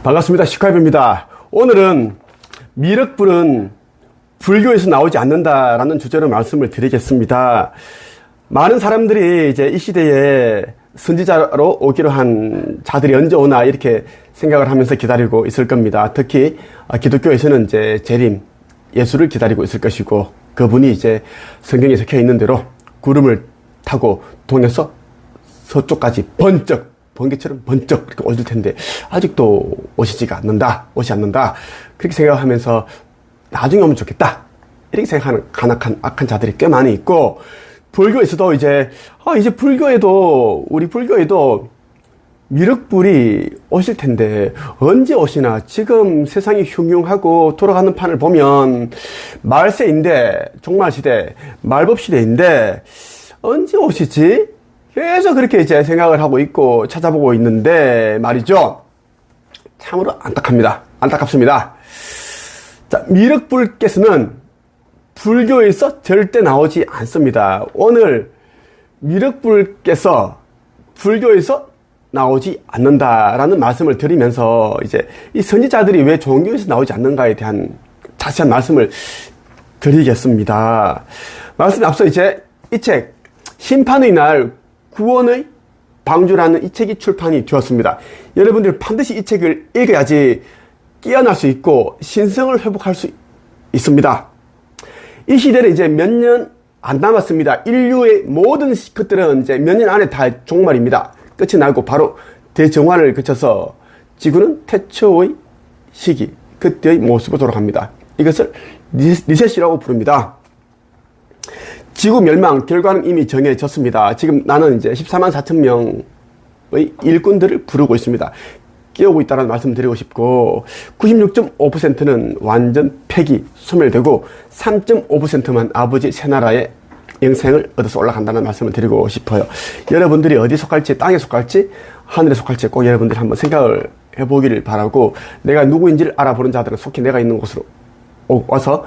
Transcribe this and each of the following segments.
반갑습니다. 시카이브입니다. 오늘은 미륵불은 불교에서 나오지 않는다라는 주제로 말씀을 드리겠습니다. 많은 사람들이 이제 이 시대에 선지자로 오기로 한 자들이 언제 오나 이렇게 생각을 하면서 기다리고 있을 겁니다. 특히 기독교에서는 이제 재림, 예수를 기다리고 있을 것이고, 그분이 이제 성경에 적혀 있는 대로 구름을 타고 동에서 서쪽까지 번개처럼 번쩍 이렇게 오실 텐데 아직도 오지 않는다. 그렇게 생각하면서 나중에 오면 좋겠다, 이렇게 생각하는 간악한 악한 자들이 꽤 많이 있고, 불교에서도 이제 우리 불교에도 미륵불이 오실 텐데 언제 오시나, 지금 세상이 흉흉하고 돌아가는 판을 보면 말세인데, 종말시대, 말법시대인데 언제 오시지? 계속 그렇게 이제 생각을 하고 있고 찾아보고 있는데 말이죠. 참으로 안타깝습니다. 자, 미륵불께서는 불교에서 절대 나오지 않습니다. 오늘 미륵불께서 불교에서 나오지 않는다라는 말씀을 드리면서 이제 이 선지자들이 왜 종교에서 나오지 않는가에 대한 자세한 말씀을 드리겠습니다. 말씀에 앞서 이제 이 책 심판의 날 구원의 방주라는 이 책이 출판이 되었습니다. 여러분들 반드시 이 책을 읽어야지 깨어날 수 있고 신성을 회복할 수 있습니다. 이 시대는 이제 몇 년 안 남았습니다. 인류의 모든 것들은 이제 몇 년 안에 다 종말입니다. 끝이 나고 바로 대정환을 거쳐서 지구는 태초의 시기, 그때의 모습으로 돌아갑니다. 이것을 리셋이라고 부릅니다. 지구 멸망 결과는 이미 정해졌습니다. 지금 나는 이제 14만 4천 명의 일꾼들을 부르고 있습니다. 깨우고 있다는 말씀 드리고 싶고, 96.5%는 완전 폐기, 소멸되고 3.5%만 아버지 새나라의 영생을 얻어서 올라간다는 말씀을 드리고 싶어요. 여러분들이 어디 속할지, 땅에 속할지 하늘에 속할지 꼭 여러분들이 한번 생각을 해보기를 바라고, 내가 누구인지를 알아보는 자들은 속히 내가 있는 곳으로 와서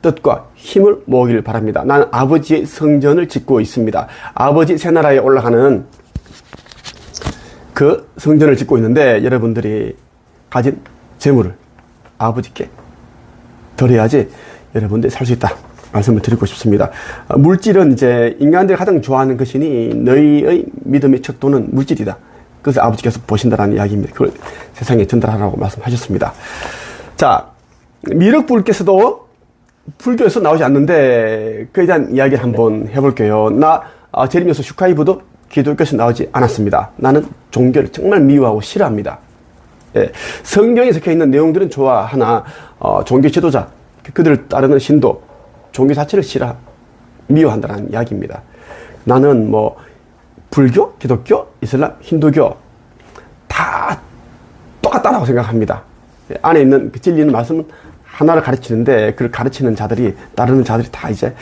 뜻과 힘을 모으기를 바랍니다. 나는 아버지의 성전을 짓고 있습니다. 아버지 새나라에 올라가는 그 성전을 짓고 있는데, 여러분들이 가진 재물을 아버지께 드려야지 여러분들이 살 수 있다 말씀을 드리고 싶습니다. 물질은 이제 인간들이 가장 좋아하는 것이니 너희의 믿음의 척도는 물질이다. 그래서 아버지께서 보신다라는 이야기입니다. 그걸 세상에 전달하라고 말씀하셨습니다. 자, 미륵불께서도 불교에서 나오지 않는데 그에 대한 이야기를 한번 해볼게요. 제림에서 슈카이브도 기독교에서 나오지 않았습니다. 나는 종교를 정말 미워하고 싫어합니다. 예, 성경에 적혀있는 내용들은 좋아하나 종교 지도자, 그들을 따르는 신도, 종교 자체를 미워한다는 이야기입니다. 나는 불교, 기독교, 이슬람, 힌두교 다 똑같다라고 생각합니다. 예, 안에 있는 그 진리는 말씀은 하나를 가르치는데, 그걸 가르치는 자들이, 따르는 자들이 다 이제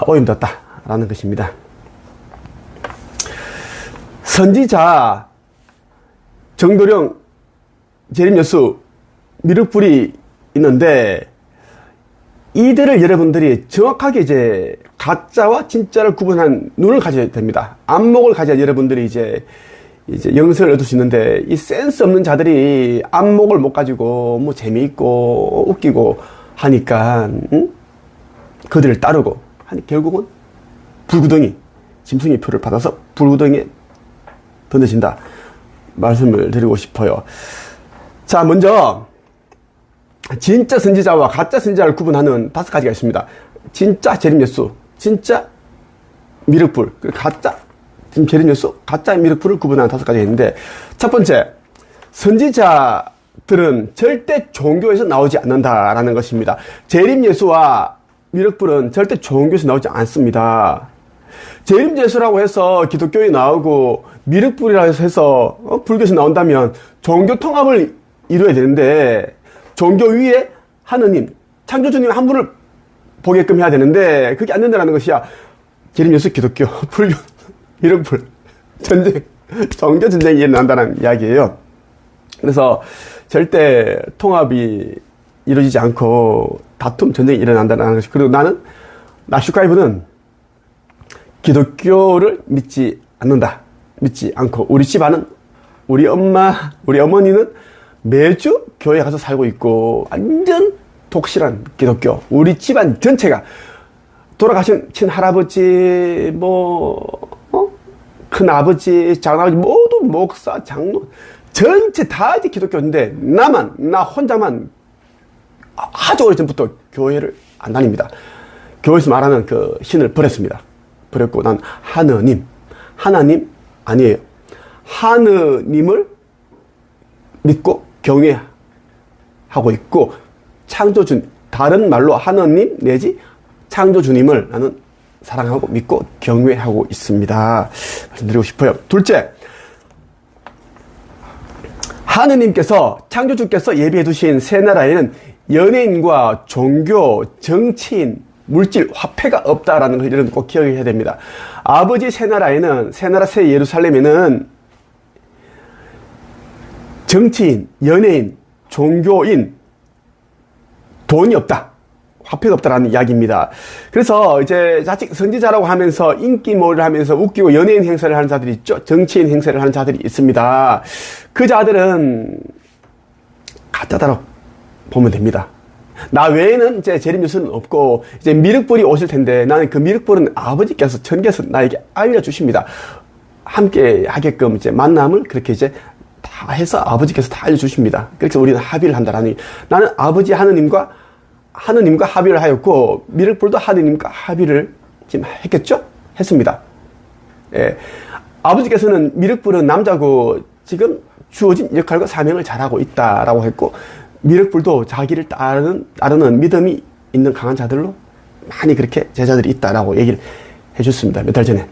오염됐다라는 것입니다. 선지자, 정도령, 재림여수, 미륵불이 있는데, 이들을 여러분들이 정확하게 이제 가짜와 진짜를 구분한 눈을 가져야 됩니다. 안목을 가져야 여러분들이 이제 영성을 얻을 수 있는데, 이 센스 없는 자들이 안목을 못 가지고 재미있고 웃기고 하니까 그들을 따르고 결국은 불구덩이, 짐승의 표를 받아서 불구덩이에 던져진다 말씀을 드리고 싶어요. 자, 먼저 진짜 선지자와 가짜 선지자를 구분하는 5가지가 있습니다. 진짜 재림예수, 진짜 미륵불, 가짜 지금 재림예수, 가짜 미륵불을 구분하는 5가지가 있는데, 첫 번째, 선지자들은 절대 종교에서 나오지 않는다라는 것입니다. 재림예수와 미륵불은 절대 종교에서 나오지 않습니다. 재림예수라고 해서 기독교에 나오고 미륵불이라고 해서 불교에서 나온다면 종교 통합을 이루어야 되는데, 종교 위에 하느님, 창조주님 한 분을 보게끔 해야 되는데 그게 안 된다는 것이야. 재림예수, 기독교, 불교, 미륵불, 전쟁, 종교 전쟁이 일어난다는 이야기예요. 그래서 절대 통합이 이루어지지 않고 다툼, 전쟁이 일어난다는 것이. 그리고 나 슈카이브는 기독교를 믿지 않는다. 믿지 않고, 우리 집안은, 우리 어머니는 매주 교회 가서 살고 있고 완전 독실한 기독교. 우리 집안 전체가 돌아가신 친할아버지, 큰아버지, 작은아버지 모두 목사, 장로 전체 다 이제 기독교인데 나 혼자만 아주 오래전부터 교회를 안 다닙니다. 교회에서 말하는 그 신을 버렸습니다. 버렸고 난 하나님 아니에요. 하느님을 믿고 경외하고 있고 창조주, 다른 말로 하느님 내지 창조주님을 나는 사랑하고 믿고 경외하고 있습니다. 말씀드리고 싶어요. 둘째, 하느님께서 창조주께서 예비해 두신 새 나라에는 연예인과 종교, 정치인, 물질, 화폐가 없다라는 걸 여러분 꼭 기억해야 됩니다. 아버지 새 나라에는, 새 나라 새 예루살렘에는 정치인, 연예인, 종교인, 돈이 없다. 화폐가 없다라는 이야기입니다. 그래서 이제 자칫 선지자라고 하면서 인기몰이를 하면서 웃기고 연예인 행세를 하는 자들이 있죠. 정치인 행세를 하는 자들이 있습니다. 그 자들은 가짜다라고 보면 됩니다. 나 외에는 이제 재림뉴스는 없고 이제 미륵불이 오실 텐데 나는 그 미륵불은 아버지께서 천국에서 나에게 알려주십니다. 함께 하게끔 이제 만남을 그렇게 이제 다 해서 아버지께서 다 알려주십니다. 그래서 우리는 합의를 한다라는, 나는 아버지 하느님과 합의를 하였고 미륵불도 하느님과 합의를 지금 했겠죠? 했습니다. 예. 아버지께서는 미륵불은 남자고 지금 주어진 역할과 사명을 잘하고 있다라고 했고 미륵불도 자기를 따르는 믿음이 있는 강한 자들로 많이 그렇게 제자들이 있다라고 얘기를 해줬습니다. 몇 달 전에.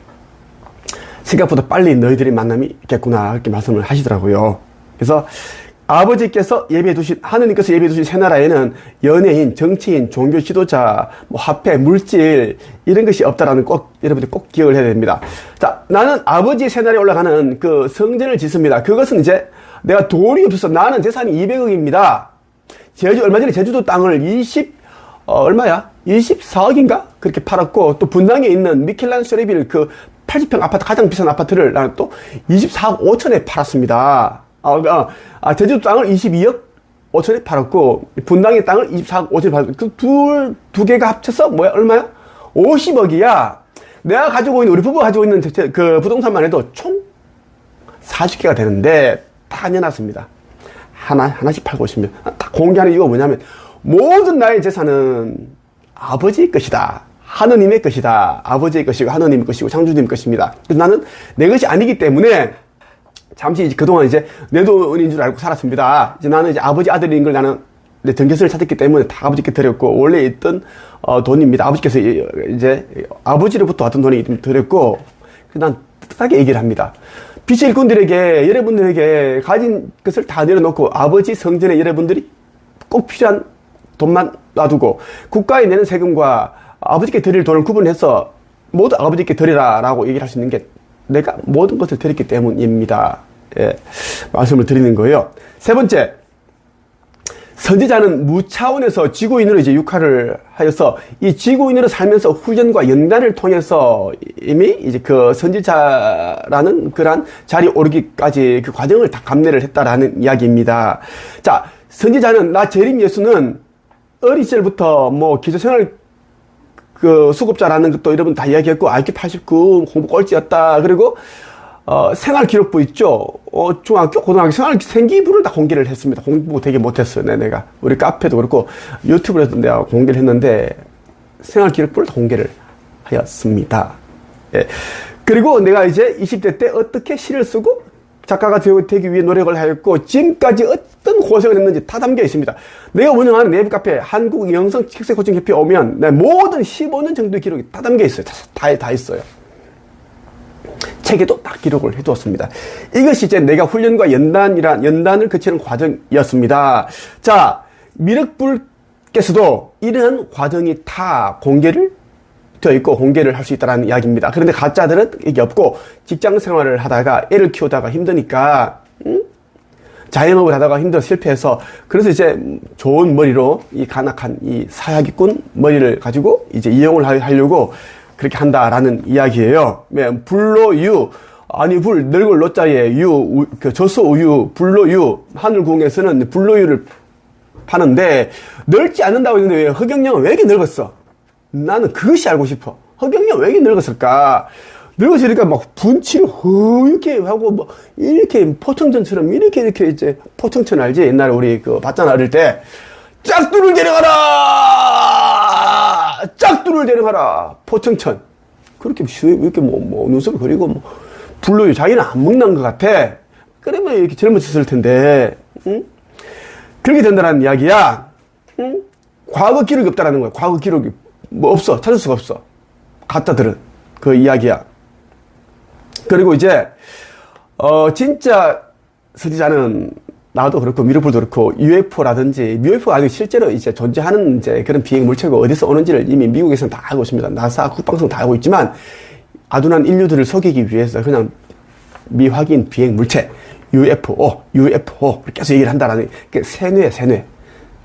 생각보다 빨리 너희들의 만남이 있겠구나 이렇게 말씀을 하시더라고요. 그래서 아버지께서 하느님께서 예비해 두신 새 나라에는 연예인, 정치인, 종교 지도자, 화폐, 물질 이런 것이 없다라는 꼭 여러분들이 꼭 기억을 해야 됩니다. 자, 나는 아버지의 새 나라에 올라가는 그 성전을 짓습니다. 그것은 이제 내가 돈이 없어서 나는 재산이 200억입니다. 얼마 전에 제주도 땅을 24억인가? 그렇게 팔았고, 또 분당에 있는 미켈란 쉐레빌 그 80평 아파트, 가장 비싼 아파트를 나는 또 24억 5천에 팔았습니다. 제주도 땅을 22억 5천에 팔았고, 분당의 땅을 24억 5천에 팔았고, 그 두 개가 합쳐서 얼마야? 50억이야. 내가 가지고 있는, 우리 부부가 가지고 있는 그 부동산만 해도 총 40개가 되는데, 다 내놨습니다. 하나씩 팔고 있으면. 다 공개하는 이유가 뭐냐면, 모든 나의 재산은 아버지의 것이다. 하느님의 것이다. 아버지의 것이고, 하느님의 것이고, 창조주님의 것입니다. 그래서 나는 내 것이 아니기 때문에, 잠시 이제 그동안 이제 내 돈인 줄 알고 살았습니다. 이제 나는 이제 아버지 아들인 걸 나는 내 전교수를 찾았기 때문에 다 아버지께 드렸고, 원래 있던, 돈입니다. 아버지께서 이제 아버지로부터 왔던 돈이 드렸고, 난 뜻하게 얘기를 합니다. 빛의 일꾼들에게, 여러분들에게 가진 것을 다 내려놓고 아버지 성전에 여러분들이 꼭 필요한 돈만 놔두고 국가에 내는 세금과 아버지께 드릴 돈을 구분해서 모두 아버지께 드리라라고 얘기를 할 수 있는 게 내가 모든 것을 드렸기 때문입니다. 예, 말씀을 드리는 거예요. 세 번째, 선지자는 무차원에서 지구인으로 이제 육화를 하여서 이 지구인으로 살면서 훈련과 연단을 통해서 이미 이제 그 선지자라는 그러한 자리에 오르기까지 그 과정을 다 감내를 했다라는 이야기입니다. 자, 선지자는 나 재림 예수는 어린 시절부터 기초생활 그 수급자라는 것도 여러분 다 이야기했고 IQ 89 공부 꼴찌였다. 그리고 생활 기록부 있죠. 중학교, 고등학교 생활 생기부를 다 공개를 했습니다. 공부 되게 못했어요. 내가 우리 카페도 그렇고 유튜브에서 내가 공개를 했는데 생활 기록부를 다 공개를 하였습니다. 예. 그리고 내가 이제 20대 때 어떻게 시를 쓰고 작가가 되기 위해 노력을 하였고 지금까지 어떤 고생을 했는지 다 담겨 있습니다. 내가 운영하는 네이버 카페 한국영성책세코칭협회에 오면 내 모든 15년 정도의 기록이 다 담겨 있어요. 다 있어요. 책에도 딱 기록을 해두었습니다. 이것이 이제 내가 훈련과 연단을 거치는 과정이었습니다. 자, 미륵불께서도 이러한 과정이 다 공개를 되어 있고 공개를 할 수 있다는 이야기입니다. 그런데 가짜들은 이게 없고 직장 생활을 하다가 애를 키우다가 힘드니까 자영업을 하다가 힘들어 실패해서 그래서 이제 좋은 머리로 이 간악한 이 사야기꾼 머리를 가지고 이제 이용을 하려고 그렇게 한다라는 이야기예요. 불로유 아니 불 늙을 노자에 유, 그 저수 우유, 불로유, 하늘궁에서는 불로유를 파는데 늙지 않는다고 했는데 왜 허경영은 왜 이렇게 늙었어? 나는 그것이 알고 싶어. 허경영은 왜 이렇게 늙었을까? 늙었으니까 막 분칠을 이렇게 하고 뭐 이렇게 포청천처럼 이렇게 이제 포청천 알지? 옛날에 우리 그 봤잖아 어릴 때 짝두를 데려가라! 짝두를 데려가라! 포청천. 그렇게 이렇게 뭐 눈썹을 그리고 뭐 불로유 자기는 안 먹는 것 같아. 그러면 이렇게 젊어졌을 텐데, 응? 그렇게 된다는 이야기야. 응? 과거 기록이 없다라는 거야. 과거 기록이 뭐 없어. 찾을 수가 없어. 갖다 들은 그 이야기야. 그리고 이제 진짜 선지자는 나도 그렇고 미르불도 그렇고 UFO라든지 UFO가 아니고 실제로 이제 존재하는 이제 그런 비행 물체가 어디서 오는지를 이미 미국에서는 다 알고 있습니다. 나사 국방성 다 알고 있지만 아둔한 인류들을 속이기 위해서 그냥 미확인 비행 물체 UFO 계속 얘기를 한다라는 세뇌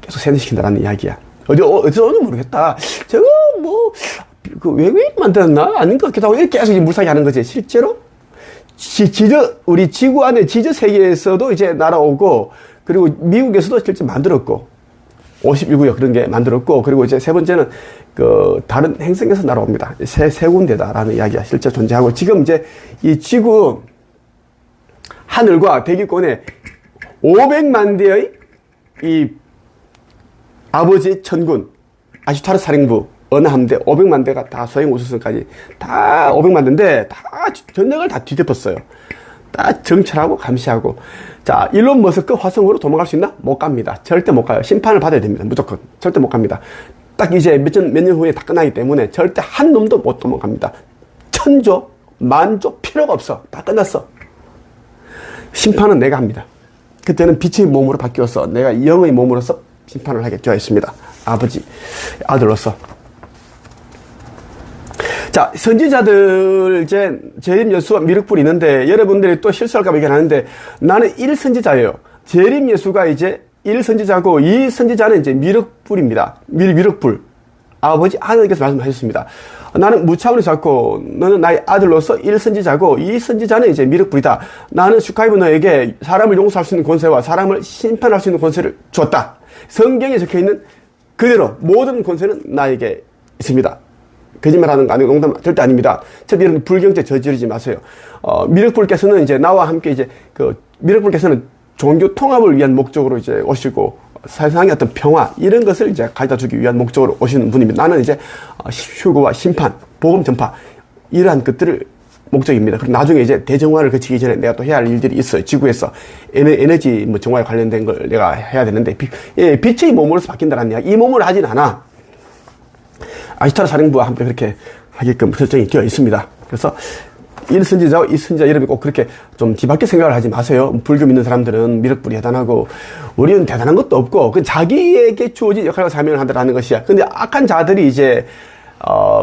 계속 세뇌시킨다라는 이야기야. 어디서 오는지 모르겠다. 저거 뭐 그 외국인 만들었나 아닌 것 같기도 하고 계속 물사기 하는 거지. 실제로 우리 지구 안에 지저 세계에서도 이제 날아오고, 그리고 미국에서도 실제 만들었고, 51구역 그런 게 만들었고, 그리고 이제 세 번째는 그 다른 행성에서 날아옵니다. 세 군데다라는 이야기가 실제 존재하고, 지금 이제 이 지구 하늘과 대기권에 500만 대의 이 아버지 천군, 아슈타르 사령부, 어느 함대 500만 대가 다 소행 우주선까지 다 500만 대인데 다 전역을 다 뒤덮었어요. 다 정찰하고 감시하고. 자, 일론 머스크 화성으로 도망갈 수 있나? 못 갑니다. 절대 못 가요. 심판을 받아야 됩니다. 무조건. 절대 못 갑니다. 딱 이제 몇 년 후에 다 끝나기 때문에 절대 한 놈도 못 도망갑니다. 천조, 만조 필요가 없어. 다 끝났어. 심판은 내가 합니다. 그때는 빛의 몸으로 바뀌어서 내가 영의 몸으로서 심판을 하게 되어 있습니다. 아버지, 아들로서. 자, 선지자들, 이제, 재림, 여수와 미륵불이 있는데, 여러분들이 또 실수할까봐 얘기하는데, 나는 1선지자예요. 재림, 여수가 이제 1선지자고, 2선지자는 이제 미륵불입니다. 미륵불. 아버지, 하나님께서 말씀하셨습니다. 나는 무차원을 잡고, 너는 나의 아들로서 1선지자고, 2선지자는 이제 미륵불이다. 나는 슈카이브 너에게 사람을 용서할 수 있는 권세와 사람을 심판할 수 있는 권세를 주었다. 성경에 적혀 있는 그대로 모든 권세는 나에게 있습니다. 거짓말하는 거 아니고 농담 절대 아닙니다. 특히 이런 불경제 저지르지 마세요. 미륵불께서는 이제 나와 함께 이제 미륵불께서는 종교 통합을 위한 목적으로 이제 오시고 세상의 어떤 평화 이런 것을 이제 가져다 주기 위한 목적으로 오시는 분입니다. 나는 이제 휴거와 심판, 복음 전파 이러한 것들을 목적입니다. 그리고 나중에 이제 대정화를 거치기 전에 내가 또 해야 할 일들이 있어요. 지구에서 에너지 뭐 정화에 관련된 걸 내가 해야 되는데 빛의 몸으로서 바뀐다는 이야기. 이 몸을 하진 않아. 아슈타르 사령부와 함께 그렇게 하게끔 설정이 되어 있습니다. 그래서 1선지자와 2선지자 여러분이 꼭 그렇게 좀 뒤바뀌어 생각을 하지 마세요. 불교 믿는 사람들은 미륵불이 대단하고 우리는 대단한 것도 없고 그 자기에게 주어진 역할과 사명을 한다는 것이야. 근데 악한 자들이 이제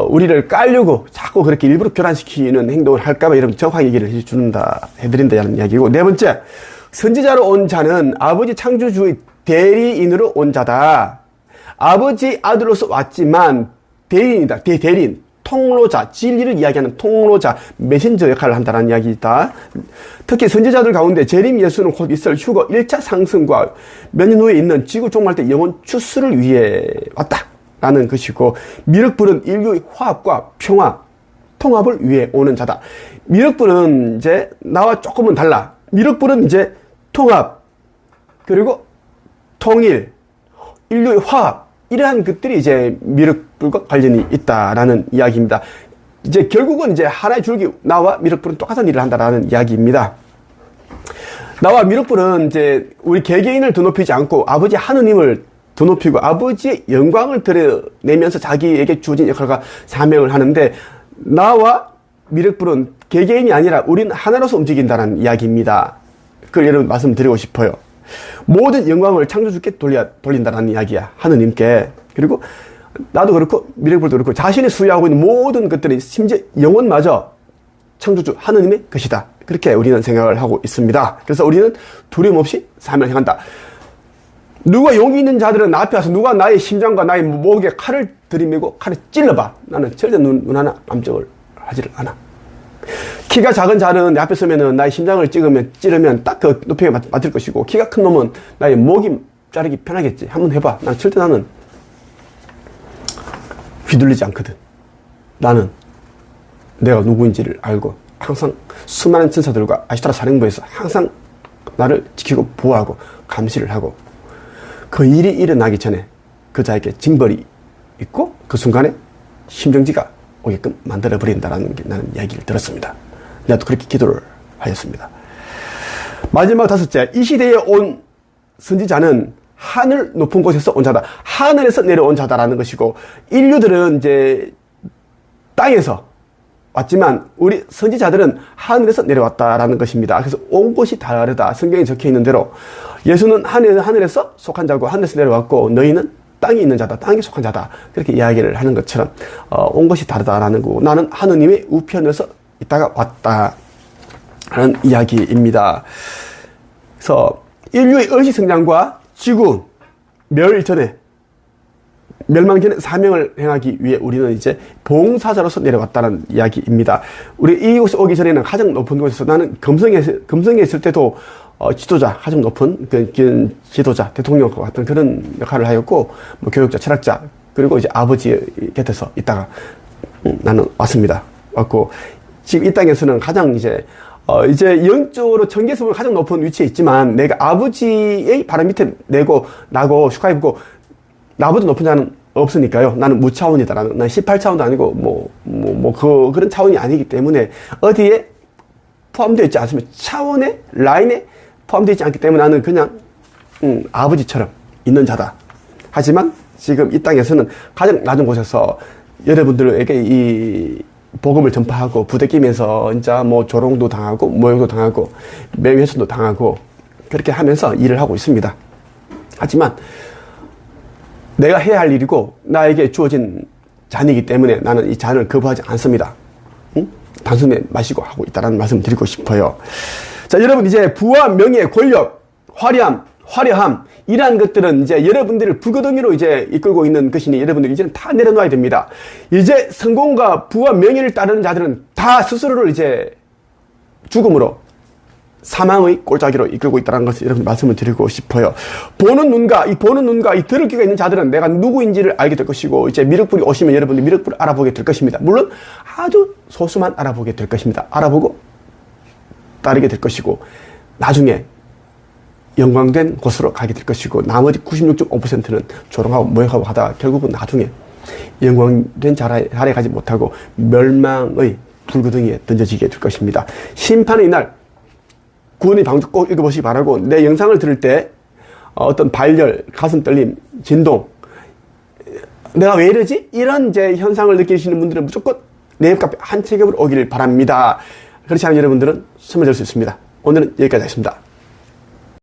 우리를 깔려고 자꾸 그렇게 일부러 교란시키는 행동을 할까봐 여러분 정확하게 얘기를 해드린다는 이야기고, 네 번째, 선지자로 온 자는 아버지 창조주의 대리인으로 온 자다. 아버지 아들로서 왔지만 대리인이다. 대리인, 통로자, 진리를 이야기하는 통로자, 메신저 역할을 한다는 이야기다. 특히 선지자들 가운데 재림 예수는 곧 있을 휴거 1차 상승과 몇 년 후에 있는 지구 종말 때 영혼 추수를 위해 왔다 라는 것이고, 미륵불은 인류의 화합과 평화, 통합을 위해 오는 자다. 미륵불은 이제 나와 조금은 달라. 미륵불은 이제 통합, 그리고 통일, 인류의 화합, 이러한 것들이 이제 미륵불과 관련이 있다라는 이야기입니다. 이제 결국은 이제 하나의 줄기, 나와 미륵불은 똑같은 일을 한다라는 이야기입니다. 나와 미륵불은 이제 우리 개개인을 더 높이지 않고 아버지 하느님을 더 높이고 아버지의 영광을 드러내면서 자기에게 주어진 역할과 사명을 하는데, 나와 미륵불은 개개인이 아니라 우리는 하나로서 움직인다는 이야기입니다. 그걸 여러분 말씀드리고 싶어요. 모든 영광을 창조주께 돌린다는 이야기야. 하느님께. 그리고 나도 그렇고 미륵불도 그렇고 자신이 수여하고 있는 모든 것들이 심지어 영혼마저 창조주 하느님의 것이다. 그렇게 우리는 생각을 하고 있습니다. 그래서 우리는 두려움 없이 삶을 행한다. 누가 용기 있는 자들은 나 앞에 와서 누가 나의 심장과 나의 목에 칼을 들이밀고 칼을 찔러봐. 나는 절대 눈 하나 깜짝을 하지를 않아. 키가 작은 자는 내 앞에 서면은 나의 심장을 찌르면 딱 그 높이에 맞을 것이고, 키가 큰 놈은 나의 목이 자르기 편하겠지. 한번 해봐. 난 절대 나는 휘둘리지 않거든. 나는 내가 누구인지를 알고 항상 수많은 전사들과 아시트라 사령부에서 항상 나를 지키고 보호하고 감시를 하고, 그 일이 일어나기 전에 그 자에게 징벌이 있고 그 순간에 심정지가 오게끔 만들어버린다라는 게 나는 이야기를 들었습니다. 나도 그렇게 기도를 하였습니다. 마지막 다섯째, 이 시대에 온 선지자는 하늘 높은 곳에서 온 자다. 하늘에서 내려온 자다라는 것이고, 인류들은 이제 땅에서 왔지만 우리 선지자들은 하늘에서 내려왔다라는 것입니다. 그래서 온 곳이 다르다. 성경에 적혀 있는 대로 예수는 하늘에서 속한 자고 하늘에서 내려왔고, 너희는 땅에 있는 자다. 땅에 속한 자다. 그렇게 이야기를 하는 것처럼 온 것이 다르다라는 거고, 나는 하느님의 우편에서 있다가 왔다 하는 이야기입니다. 그래서 인류의 의식 성장과 지구 멸 전에, 멸망 전에 사명을 행하기 위해 우리는 이제 봉사자로서 내려왔다는 이야기입니다. 우리 이곳에 오기 전에는 가장 높은 곳에서, 나는 금성에 있을 때도 지도자, 가장 높은 그 지도자, 대통령과 같은 그런 역할을 하였고, 뭐 교육자, 철학자, 그리고 이제 아버지 곁에서 있다가 나는 왔고, 지금 이 땅에서는 가장 이제 영적으로 청계에서 보면 가장 높은 위치에 있지만, 내가 아버지의 바로 밑에 나고 슈카이브고, 나보다 높은 자는 없으니까요. 나는 무차원이다. 난 18차원도 아니고, 그런 차원이 아니기 때문에, 어디에 포함되어 있지 않습니다. 차원의 라인에 포함되어 있지 않기 때문에 나는 그냥, 아버지처럼 있는 자다. 하지만, 지금 이 땅에서는 가장 낮은 곳에서 여러분들에게 이 복음을 전파하고 부대끼면서 진짜 뭐 조롱도 당하고 모욕도 당하고 명예훼손도 당하고 그렇게 하면서 일을 하고 있습니다. 하지만 내가 해야 할 일이고 나에게 주어진 잔이기 때문에 나는 이 잔을 거부하지 않습니다. 단숨에 마시고 하고 있다는 말씀 드리고 싶어요. 자, 여러분, 이제 부와 명예, 권력, 화려함 이러한 것들은 이제 여러분들을 불거덩이로 이제 이끌고 있는 것이니 여러분들 이제는 다 내려놓아야 됩니다. 이제 성공과 부와 명예를 따르는 자들은 다 스스로를 이제 죽음으로, 사망의 꼴짜기로 이끌고 있다는 것을 여러분 말씀을 드리고 싶어요. 보는 눈과 이 들을 귀가 있는 자들은 내가 누구인지를 알게 될 것이고, 이제 미륵불이 오시면 여러분들 미륵불을 알아보게 될 것입니다. 물론 아주 소수만 알아보게 될 것입니다. 알아보고 따르게 될 것이고, 나중에 영광된 곳으로 가게 될 것이고, 나머지 96.5%는 조롱하고 모욕하고 하다가 결국은 나중에 영광된 자리에 가지 못하고 멸망의 불구덩이에 던져지게 될 것입니다. 심판의 날, 구원의 방주 꼭 읽어보시기 바라고, 내 영상을 들을 때 어떤 발열, 가슴 떨림, 진동, 내가 왜 이러지? 이런 이제 현상을 느끼시는 분들은 무조건 내 카페 한 체ገብ으로 오기를 바랍니다. 그렇지 않은 여러분들은 선물 줄 수 있습니다. 오늘은 여기까지 하겠습니다.